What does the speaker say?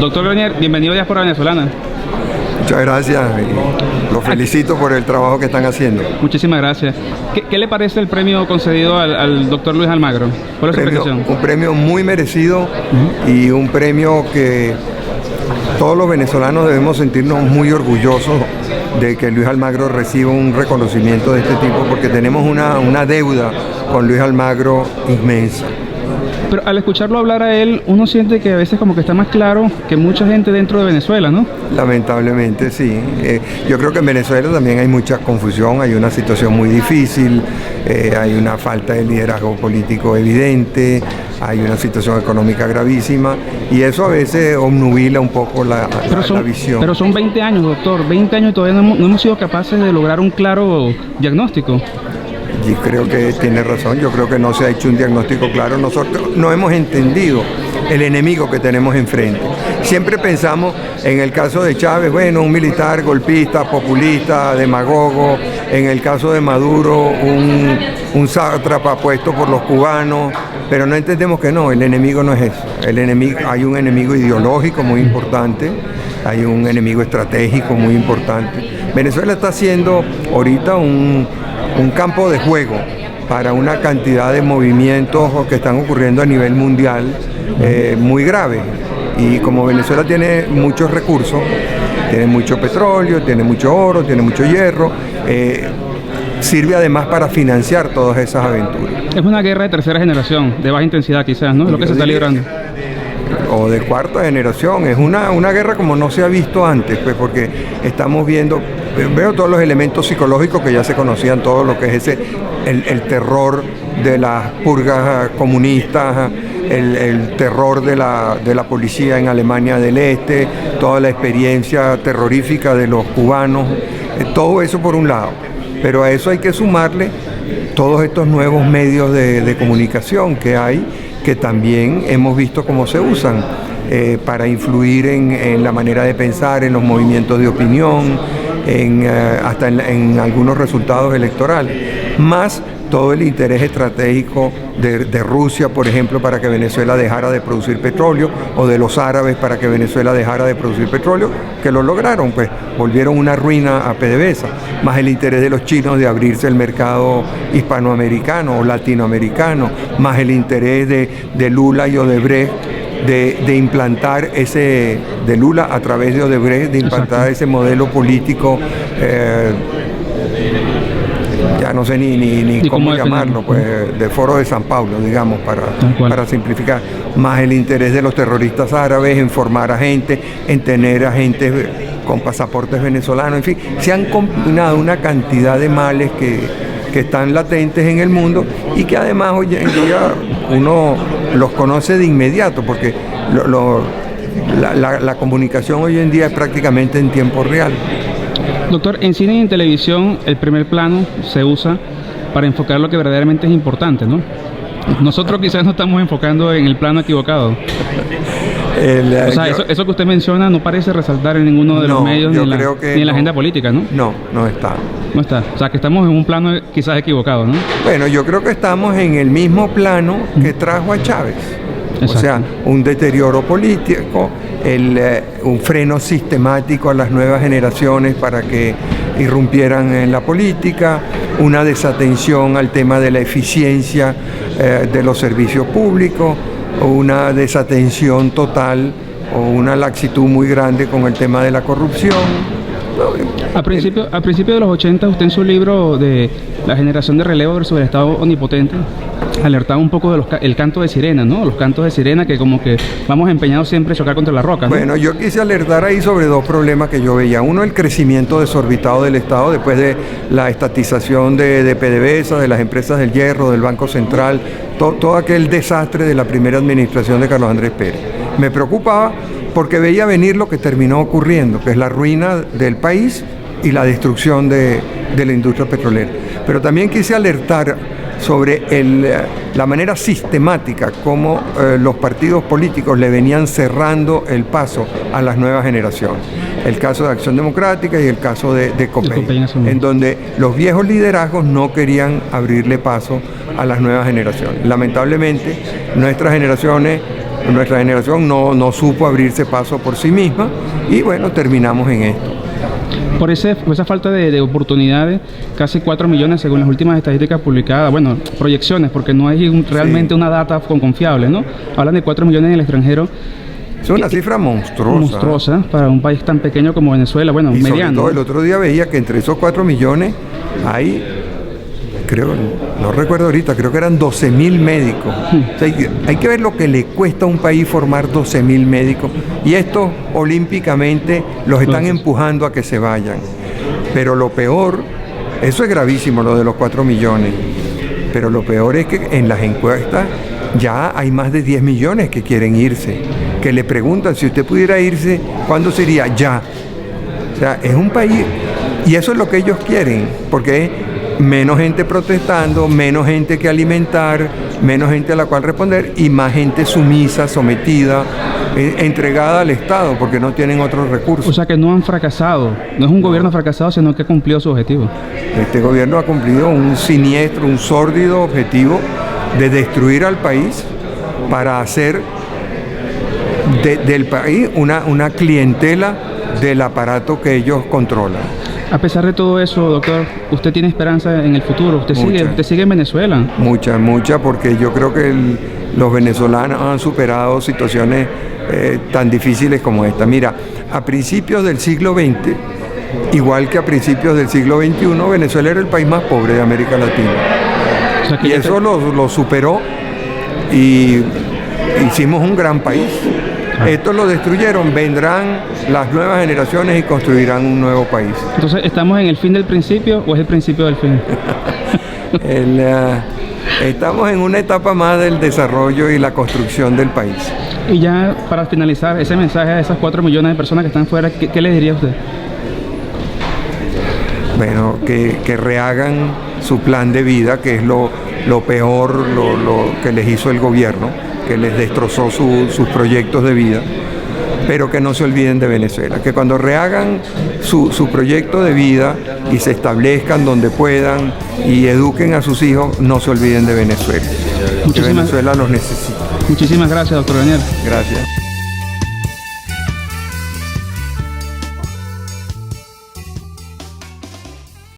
Doctor Granier, bienvenido a Diáspora Venezolana. Muchas gracias y los felicito por el trabajo que están haciendo. Muchísimas gracias. ¿Qué le parece el premio concedido al doctor Luis Almagro? ¿Cuál es su apreciación? Un premio muy merecido y un premio que todos los venezolanos debemos sentirnos muy orgullosos de que Luis Almagro reciba un reconocimiento de este tipo, porque tenemos una deuda con Luis Almagro inmensa. Pero al escucharlo hablar a él, uno siente que a veces como que está más claro que mucha gente dentro de Venezuela, ¿no? Lamentablemente sí. Yo creo que en Venezuela también hay mucha confusión, hay una situación muy difícil, hay una falta de liderazgo político evidente, hay una situación económica gravísima y eso a veces obnubila un poco la visión. Pero son 20 años, doctor, 20 años y todavía no hemos sido capaces de lograr un claro diagnóstico. Y creo que tiene razón, yo creo que no se ha hecho un diagnóstico claro. Nosotros no hemos entendido el enemigo que tenemos enfrente. Siempre pensamos en el caso de Chávez, bueno, un militar golpista, populista, demagogo. En el caso de Maduro, un sátrapa puesto por los cubanos. Pero no entendemos que no, el enemigo no es eso. Hay un enemigo ideológico muy importante, hay un enemigo estratégico muy importante. Venezuela está haciendo ahorita un campo de juego para una cantidad de movimientos que están ocurriendo a nivel mundial muy grave. Y como Venezuela tiene muchos recursos, tiene mucho petróleo, tiene mucho oro, tiene mucho hierro, sirve además para financiar todas esas aventuras. Es una guerra de tercera generación, de baja intensidad quizás, ¿no? Lo que se está librando. O de cuarta generación, es una guerra como no se ha visto antes, pues porque estamos veo todos los elementos psicológicos que ya se conocían, todo lo que es el terror de las purgas comunistas, el terror de la policía en Alemania del Este, toda la experiencia terrorífica de los cubanos, todo eso por un lado, pero a eso hay que sumarle todos estos nuevos medios de comunicación que hay, que también hemos visto cómo se usan para influir en la manera de pensar, en los movimientos de opinión, hasta en algunos resultados electorales, más todo el interés estratégico de Rusia, por ejemplo, para que Venezuela dejara de producir petróleo, o de los árabes para que Venezuela dejara de producir petróleo, que lo lograron, pues volvieron una ruina a PDVSA, más el interés de los chinos de abrirse el mercado hispanoamericano o latinoamericano, más el interés de Lula y Odebrecht de implantar de Lula a través de Odebrecht, de implantar ese modelo político, ya no sé ni cómo llamarlo, pues de Foro de San Pablo, digamos, para simplificar, más el interés de los terroristas árabes en formar a gente, en tener a gente con pasaportes venezolanos, en fin, se han combinado una cantidad de males que están latentes en el mundo y que además hoy en día uno los conoce de inmediato, porque la comunicación hoy en día es prácticamente en tiempo real. Doctor, en cine y en televisión el primer plano se usa para enfocar lo que verdaderamente es importante, ¿no? Nosotros quizás no estamos enfocando en el plano equivocado. O sea, eso que usted menciona no parece resaltar en ninguno de los medios ni en la agenda política, ¿no? No está. No está. O sea, que estamos en un plano quizás equivocado, ¿no? Bueno, yo creo que estamos en el mismo plano que trajo a Chávez. Exacto. O sea, un deterioro político, un freno sistemático a las nuevas generaciones para que irrumpieran en la política, una desatención al tema de la eficiencia de los servicios públicos, una desatención total o una laxitud muy grande con el tema de la corrupción. A principio de los 80, usted en su libro de La generación de relevo versus el Estado omnipotente alertaba un poco del canto de sirena, ¿no? Los cantos de sirena que como que vamos empeñados siempre a chocar contra la roca, ¿no? Bueno, yo quise alertar ahí sobre dos problemas que yo veía. Uno, el crecimiento desorbitado del Estado después de la estatización de PDVSA, de las empresas del hierro, del Banco Central, todo aquel desastre de la primera administración de Carlos Andrés Pérez. Me preocupaba porque veía venir lo que terminó ocurriendo, que es la ruina del país y la destrucción de la industria petrolera. Pero también quise alertar sobre la manera sistemática como los partidos políticos le venían cerrando el paso a las nuevas generaciones. El caso de Acción Democrática y el caso de COPEI, en donde los viejos liderazgos no querían abrirle paso a las nuevas generaciones. Lamentablemente, nuestras generaciones nuestra generación no supo abrirse paso por sí misma y bueno, terminamos en esto. Por esa falta de oportunidades, casi 4 millones según las últimas estadísticas publicadas, bueno, proyecciones, porque no hay realmente una data confiable, ¿no? Hablan de 4 millones en el extranjero. Es una cifra monstruosa. Monstruosa para un país tan pequeño como Venezuela, bueno, y mediano. Sobre todo, el otro día veía que entre esos 4 millones hay, creo, no recuerdo ahorita, creo que eran 12.000 médicos. O sea, hay que ver lo que le cuesta a un país formar 12.000 médicos. Y estos olímpicamente los están empujando a que se vayan. Pero lo peor, eso es gravísimo, lo de los 4 millones. Pero lo peor es que en las encuestas ya hay más de 10 millones que quieren irse. Que le preguntan, si usted pudiera irse, ¿cuándo se iría? Ya. O sea, es un país, y eso es lo que ellos quieren, porque es menos gente protestando, menos gente que alimentar, menos gente a la cual responder y más gente sumisa, sometida, entregada al Estado, porque no tienen otros recursos. O sea que no han fracasado, no es un gobierno fracasado, sino que ha cumplido su objetivo. Este gobierno ha cumplido un siniestro, un sórdido objetivo de destruir al país para hacer del país una clientela del aparato que ellos controlan. A pesar de todo eso, doctor, ¿usted tiene esperanza en el futuro? ¿Usted sigue en Venezuela? Mucha, porque yo creo que los venezolanos han superado situaciones tan difíciles como esta. Mira, a principios del siglo XX, igual que a principios del siglo XXI, Venezuela era el país más pobre de América Latina. O sea, y eso lo superó y hicimos un gran país. Esto lo destruyeron, vendrán las nuevas generaciones y construirán un nuevo país. Entonces, ¿estamos en el fin del principio o es el principio del fin? Estamos en una etapa más del desarrollo y la construcción del país. Y ya para finalizar, ese mensaje a esas 4 millones de personas que están fuera, ¿qué les diría usted? Bueno, que rehagan su plan de vida, que es lo peor lo que les hizo el gobierno, que les destrozó sus proyectos de vida, pero que no se olviden de Venezuela, que cuando rehagan su proyecto de vida y se establezcan donde puedan y eduquen a sus hijos, no se olviden de Venezuela, que Venezuela los necesita. Muchísimas gracias, doctor Daniel. Gracias.